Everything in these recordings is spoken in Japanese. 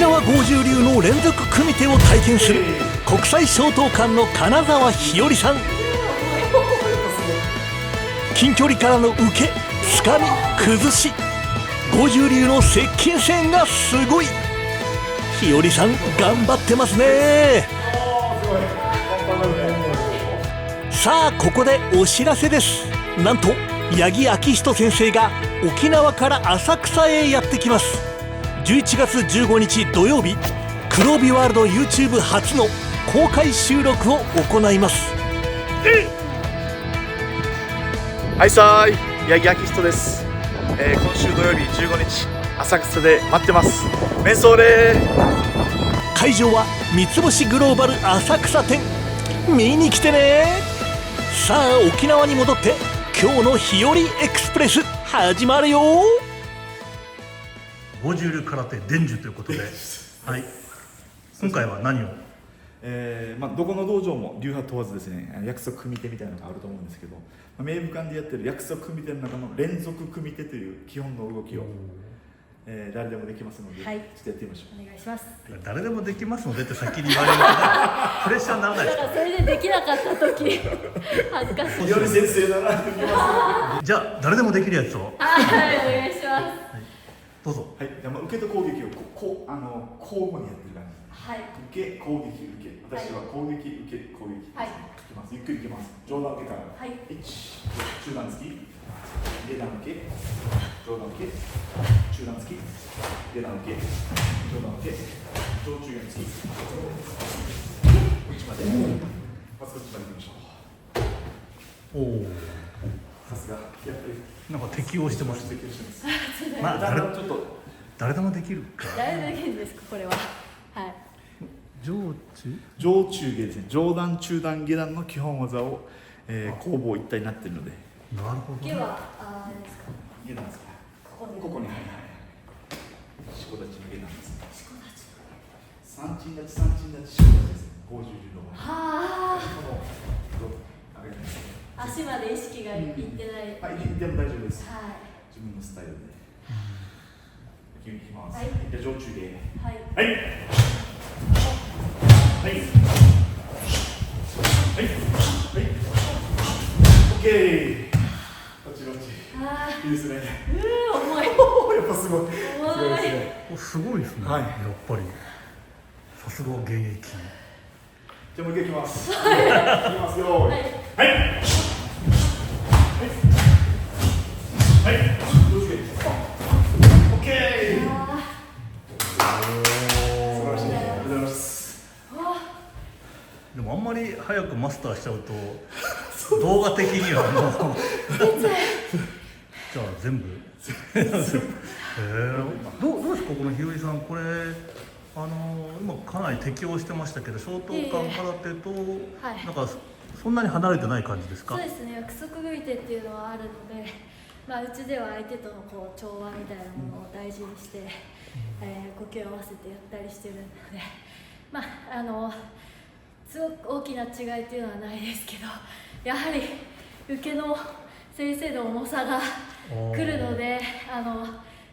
縄剛柔流の連続組手を体験する国際消灯館の金沢日和さん。近距離からの受け、つかみ、崩し、剛柔流の接近戦がすごい。日和さん頑張ってますね。さあここでお知らせです。なんと八木昭人先生が沖縄から浅草へやってきます。11月15日土曜日、黒帯ワールド YouTube 初の公開収録を行います。はいさーい、八木昭人です。今週土曜日15日浅草で待ってます。メンソーレー。会場は三つ星グローバル浅草店。見に来てね。さあ沖縄に戻って今日の日和エクスプレス始まるよ。剛柔流空手伝授ということで、はい、今回は何を？どこの道場も流派問わずですね、約束組手みたいなのがあると思うんですけど、名武館でやってる約束組手の中の連続組手という基本の動きを、誰でもできますので、はい、ちょっとやってみましょう。お願いします。誰でもできますのでって先に言われるとプレッシャーにならないですか？だからそれでできなかった時恥ずかしい。より先生だなってきます。じゃあ誰でもできるやつを、はい、お願いします。どうぞ。はい、じゃあ受けと攻撃を交互にやってる感じ。はい。受け攻撃受け。私は攻撃受け攻撃。はい。いきます。ゆっくりいきます。上段受けから。はい。1、中段突き。下段受け。上段受け。中段突き。下段受け。上段受け。上中段突き。こっちまで。まずこっちまで行きましょう。おお。さすが。やっぱり。なんか適応してます。適応してます。まあちょっと誰でもできるか。誰でもできるんですかこれは。はい。上中下ですね。上段中段下段の基本技を、攻防一体になっているので。なるほど、ね。下はあれですか。下段ですか。ここにはいはい。四股立ちの下段です。四股立ち。三鎮立ち三鎮立ち四股立ちです。剛柔流の。はあ。上げないですね。足まで意識がいってない。はい、でも大丈夫です。はい。自分のスタイルで。いきます。はい。じゃあ上中下。はい。はい。はい。はい。はい。オッケー。こっちこっち。いいですね。重い。やっぱすごい。重い。すごいですね。はい。やっぱり。さすが現役。じゃあもう一回いきます。いきますよ。はい。はい。はい。どうぞ。オッケー。素晴らしい。ありがとうございます。でもあんまり早くマスターしちゃうと動画的にはもうじゃあ全部どうですかこの日和さん、これ今かなり適応してましたけど、消灯館空手となんかそんなに離れてない感じですか？そうですね、約束組手っていうのはあるので、うちでは相手との調和みたいなものを大事にして、呼吸を合わせてやったりしてるのですごく大きな違いっていうのはないですけど、やはり受けの先生の重さが来るので、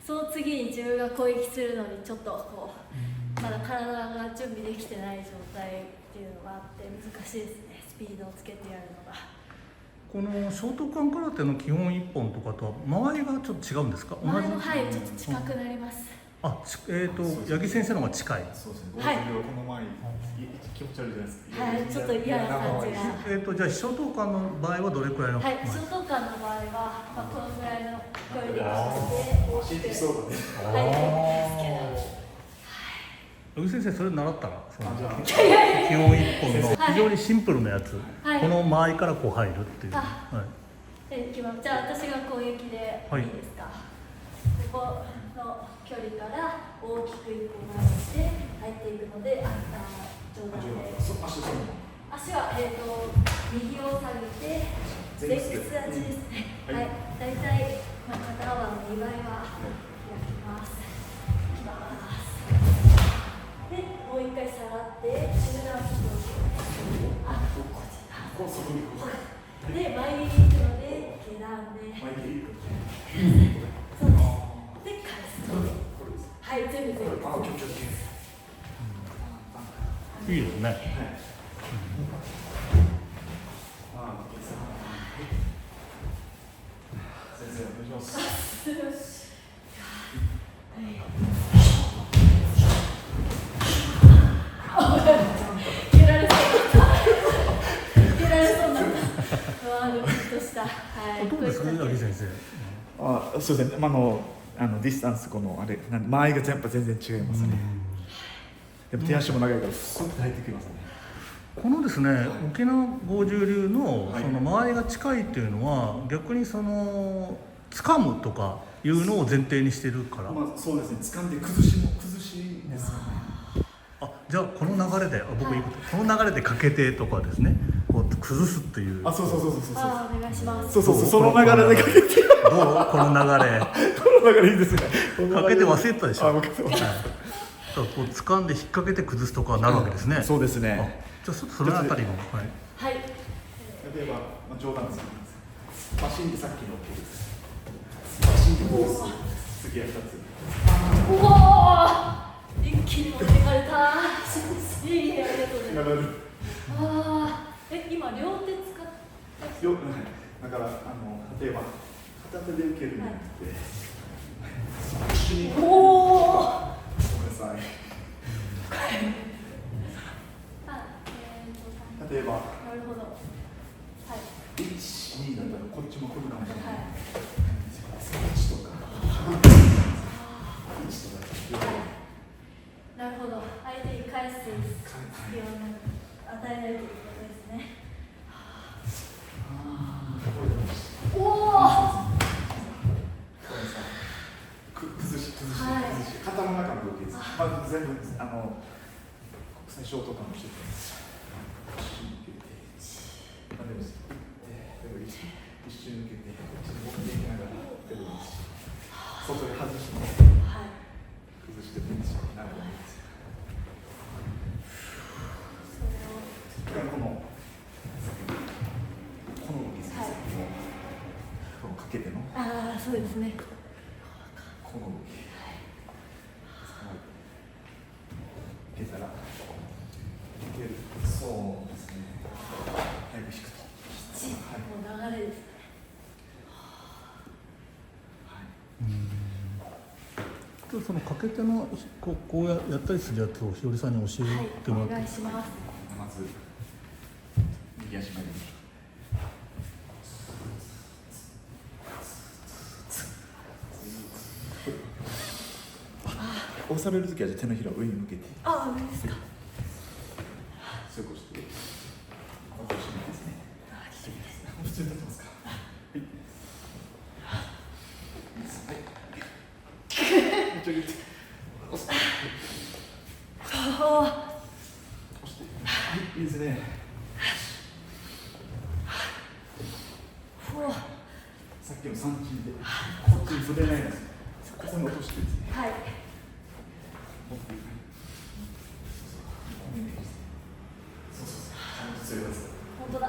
その次に自分が攻撃するのにちょっとまだ体が準備できてない状態っていうのがあって難しいですね、スピードをつけてやるのが。この消灯館空手の基本一本とかとは間合いがちょっと違うんですか？周りもはい、ちょっと近くなります。八木先生の方が近い。そうですね。はい。この前気持ち悪いじゃないですか。はい、ちょっと嫌な感じが。じゃあ消灯館の場合はどれくらいの？はい、消灯館の場合はこのぐらいの距離で大きくそうだね。入ってるんですけど。八木先生それ習ったらその基本一本の非常にシンプルなやつ、この間合いからこう入るっていう。じゃあ私が攻撃でいいですか？ここの距離から大きく一歩回して入っていくので、上段で足は右を下げて前屈立ちですね。はい、だいたい肩幅の2倍は開きます。で、もう一回下がって中段突きをしてで、前に行くので下段でそうです。で、返す。はい、全部。いいですね。先生お願いします。蹴られそうだった。ドキッとした。はい。どうですか、八木先生。そうですね。ディスタンスこのあれ間合いがやっぱ全然違いますね。でも手足も長いからスッと入ってきますね。このですね、沖縄剛柔流のその周りが近いっていうのは逆にその掴むとかいうのを前提にしてるから。そうですね。掴んで崩しですよね。じゃあこの流れで僕いいこと、この流れでかけてとかですね、こう崩すっていう。そう。お願いします。そうその流れでかけて。どうこの流れ。この流れいいですね。かけて忘れてたでしょ。僕こう掴んで引っ掛けて崩すとかなるわけですね。そうですね。じゃあそのあたりも。はい。例えば冗談ですけど、マシンでさっきのこうです。マシンでこう次は2つ。おお。一気に持ってかれた。いいありがとうございます。今両手使って。だから例えば片手で受けるんじゃなくて、一緒に。おお。ごめんなさい。例えば。なるほど。はい。1、2だったらこっちも来るかもしれない。はい。1とか。1とか。なるほど。相手に返す必要な与えないということですね。おお。崩し。肩の中の動きです。全部国際ショートかもしれないです。一瞬抜けて、こっちに持っていきながら外で外して、崩してもいいし、なるほど。この動きですね。このかけての。そうですね。この動き。いけたら、いける。そうですね。早く引くと。もう流れですね。そのかけてのこうやったりするやつをひよりさんに教えてもらって、お願いします。まず右足前に。押されるときは手のひらを上に向けて。上ですか。そういうことして。普通に立ってますか。いいですね。さっきの三鎮で、こっちに触れないんです。ここに落としてですね。はい。持っていく。そう。ちゃんと強いです。本当だ。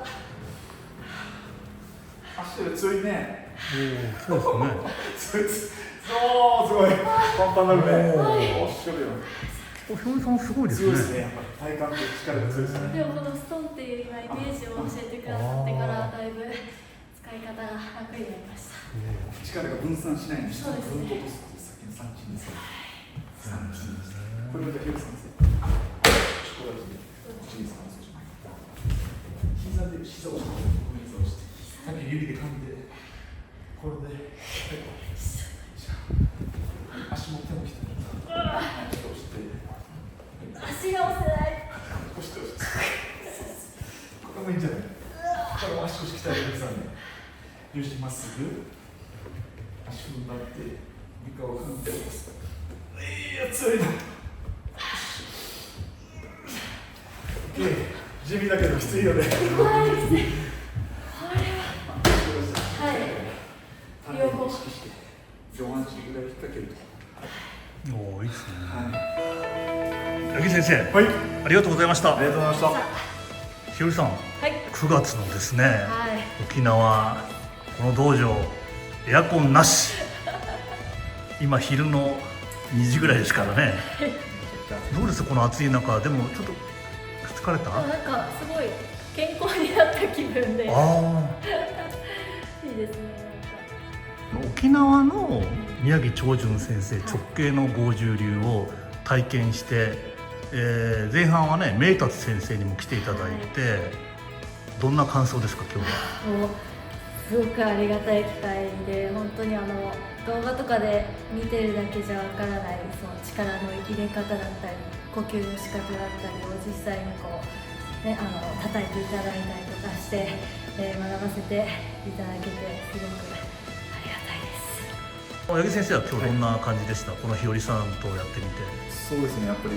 足が強いね。そうですね。強いです。すごい。パンパンなるね。おっしゃるよ。ひよりさんすごいですね。強いですね。やっぱり体幹と力が強いですね。でもこのストンっていう今イメージを教えてくださってからだいぶ使い方が楽になりました。力が分散しないんです。そうですね。分と落とすってさっきの三鎮です。三鎮です。これをじゃあひろさんですね。ここだけで口にさんそうします。膝で膝を押して、膝を押して、さっき指で噛んで、これで、足も手も下に。足を押して。足が押せない。押して。これもいいんじゃない。これも足腰鍛えてくださいね。よし、まっすぐ。足踏ん張って、床を噛んで。いや、強いな。地味だけどきついよね。はい。両方意識して、上半身ぐらい引っ掛けると。いいですね。はい。八木先生、はい。ありがとうございました。ありがとうございました。ひよりさん、はい。 9月のですね、はい。沖縄この道場エアコンなし。今昼の2時ぐらいですからね。どうですこの暑い中。でもちょっと疲れた？なんかすごい健康になった気分でいいあですね。沖縄の宮城長純先生直系の剛柔流を体験して、前半はね明達先生にも来ていただいて、どんな感想ですか今日は？もうすごくありがたい機会で、本当に動画とかで見てるだけじゃわからないその力の入れ方だったり呼吸の仕方だったりを実際にこう、ね、叩いていただいたりとかして、学ばせていただけてすごくありがたいです。八木先生は今日どんな感じでした？この日和さんとやってみて。そうですね、やっぱり、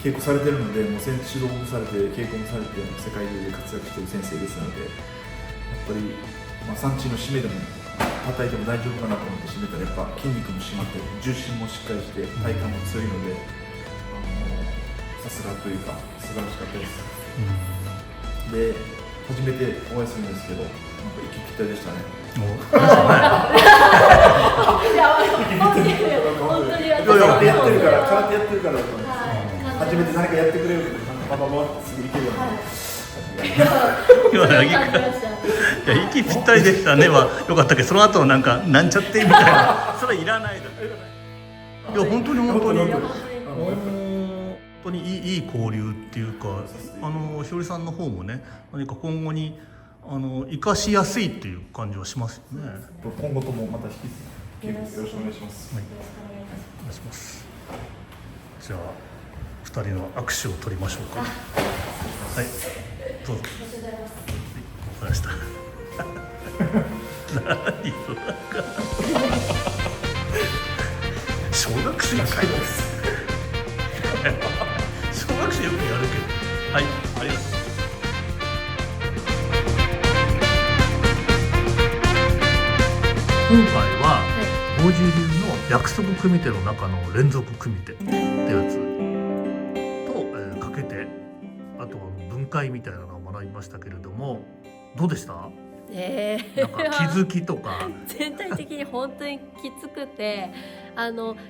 稽古されてるので、もう指導もされて、稽古もされて、世界中で活躍している先生ですので、やっぱり、産地の締めでも、叩いても大丈夫かなと思って締めたら、やっぱ筋肉も締まって、重心もしっかりして、体幹も強いので、さすがというか、素晴らしかったです。で、初めてお会いするんですけど、なんか息ぴったりでしたね。もうですね。いや本当に空手やってるから、はい初めて何かやってくれると、パパパってすぐ行けるようになって。今八木君、いや息ぴったりでしたねは良かったけど、その後なんかなんちゃってみたいな、それいらないだ。いや本当に本当にいい交流っていうか、ひょりさんの方もね、何か今後に生かしやすいっていう感じはしますよね。今後ともまた引き続きよろしくお願いします。はい、お願いします。じゃあ2人の握手を取りましょうか。はい、どうぞ。ありがとうございました。何それ小学生が書いてます。小学生よくやるけど。はい、ありがとう。今回は剛柔流の約束組手の中の連続組手ってやつと、かけて、あと分解みたいなのを学びましたけれども、どうでした？なんか気づきとか全体的に本当にきつくて、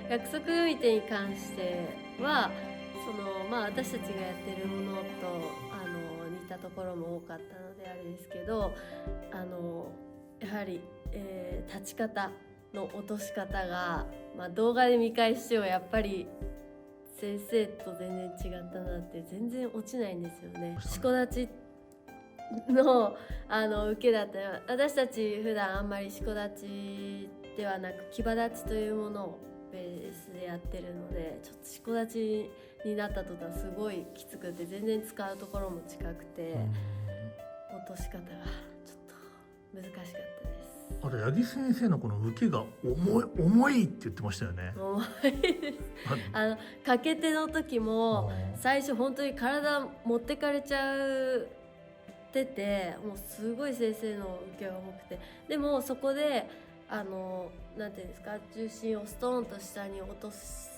約束組手に関しては私たちがやってるものと似たところも多かったのであれですけど、やはり、立ち方の落とし方が、動画で見返してもやっぱり先生と全然違ったなって、全然落ちないんですよね。しこ立ちの受けだったり、私たち普段あんまりしこ立ちではなく騎馬立ちというものをベースでやってるので、ちょっとしこ立ちになった途端すごいきつくて、全然使うところも近くて、落とし方がちょっと難しかったです。あれ八木先生のこの受けが重いって言ってましたよね。重いです掛け手の時も最初本当に体持ってかれちゃってて、もうすごい先生の受けが重くて、でもそこでなんていうんですか、重心をストーンと下に落とす、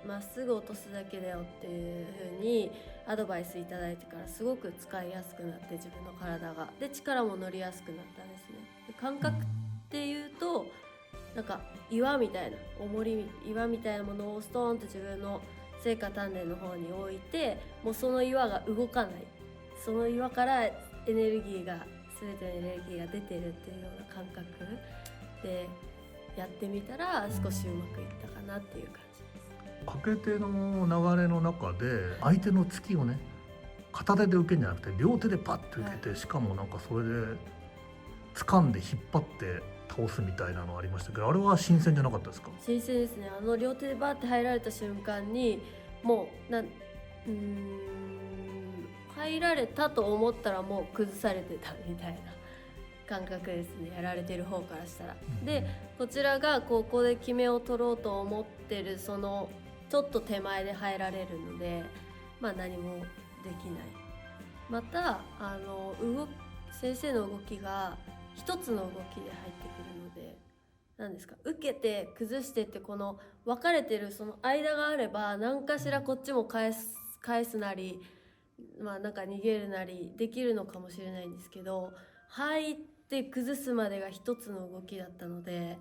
まっすぐ落とすだけだよっていう風にアドバイスいただいてから、すごく使いやすくなって、自分の体がで力も乗りやすくなったんですね。で感覚っていうと、なんか岩みたいな岩みたいなものをストーンと自分の聖火丹田の方に置いて、もうその岩が動かない、その岩からエネルギーが、全てのエネルギーが出てるっていうような感覚でやってみたら、少しうまくいったかなっていう感じです。掛け手の流れの中で相手の突きをね、片手で受けるんじゃなくて両手でパッと受けて、しかもなんかそれで掴んで引っ張って倒すみたいなのありましたけど、あれは新鮮じゃなかったですか？新鮮ですね。両手でバーって入られた瞬間に、もう入られたと思ったらもう崩されてたみたいな感覚ですね、やられてる方からしたら。でこちらがここで決めを取ろうと思ってる、そのちょっと手前で入られるので、何もできない。また先生の動きが一つの動きで入ってくるので、何ですか、受けて崩してって、この分かれてるその間があれば、何かしらこっちも返すなり、なんか逃げるなりできるのかもしれないんですけど、入って崩すまでが一つの動きだったので、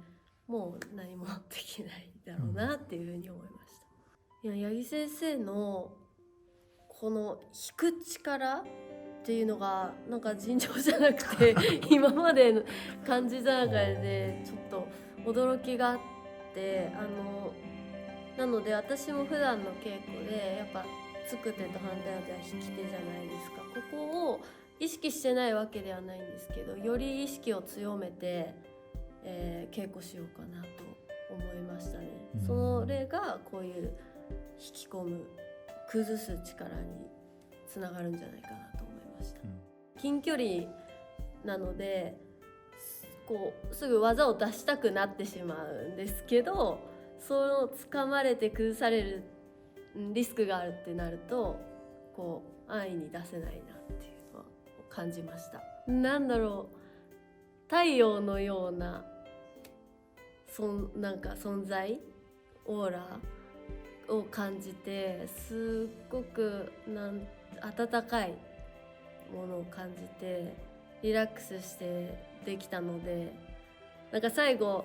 もう何もできないだろうなっていうふうに思いました。いや、八木先生のこの引く力っていうのがなんか尋常じゃなくて今までの感じた中でちょっと驚きがあって、なので私も普段の稽古でやっぱつく手と反対の手は引き手じゃないですか。ここを意識してないわけではないんですけど、より意識を強めて、稽古しようかなと思いましたね。それがこういう引き込む、崩す力につながるんじゃないかなと思いました。近距離なのでこうすぐ技を出したくなってしまうんですけど、その掴まれて崩されるリスクがあるってなるとこう安易に出せないなっていうのを感じました。なんだろう、太陽のようななんか存在、オーラを感じて、すっごく温かいものを感じてリラックスしてできたので、なんか最後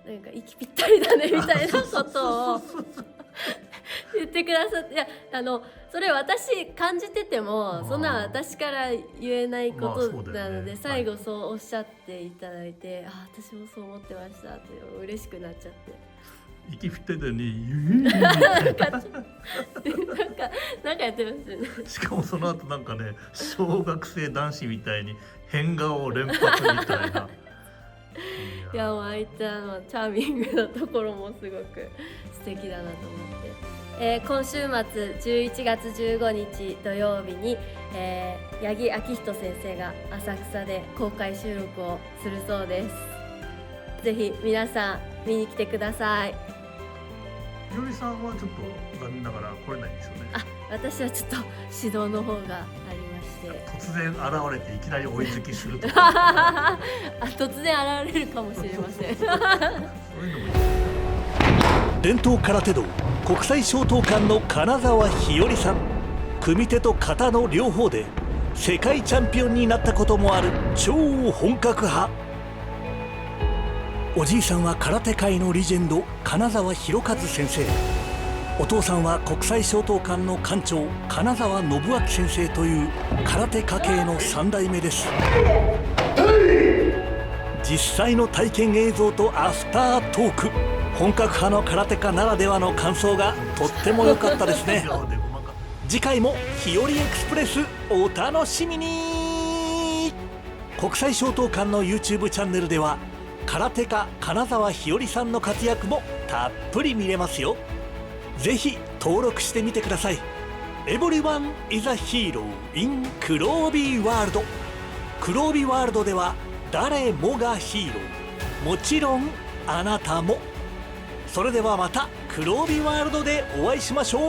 なんか息ぴったりだねみたいなことを言ってくださって、いやそれ私感じててもそんな私から言えないことなので、最後そうおっしゃっていただいて、私もそう思ってましたって嬉しくなっちゃって。息ぴったりだねなんかやってますよね。しかもその後なんかね、小学生男子みたいに変顔連発みたいな。いやもうああいったチャーミングなところもすごく素敵だなと思って、今週末11月15日土曜日に、八木昭人先生が浅草で公開収録をするそうです。ぜひ皆さん見に来てください。ひよりさんはちょっと残念ながら来れないんですよね。私はちょっと指導の方がありまして、突然現れていきなり追いつきするとか突然現れるかもしれません。そういうのもいい。伝統空手道国際松濤館の金沢日和さん、組手と形の両方で世界チャンピオンになったこともある超本格派。おじいさんは空手界のレジェンド金沢博和先生、お父さんは国際松濤館の館長金沢信明先生という空手家系の3代目です。実際の体験映像とアフタートーク、本格派の空手家ならではの感想がとっても良かったですね。次回も日和エクスプレスお楽しみに。国際松濤館の YouTube チャンネルでは空手家金沢日和さんの活躍もたっぷり見れますよ。ぜひ登録してみてください。 Everyone is a hero in 黒帯ワールド。黒帯ワールドでは誰もがヒーロー、もちろんあなたも。それではまた黒帯ワールドでお会いしましょう。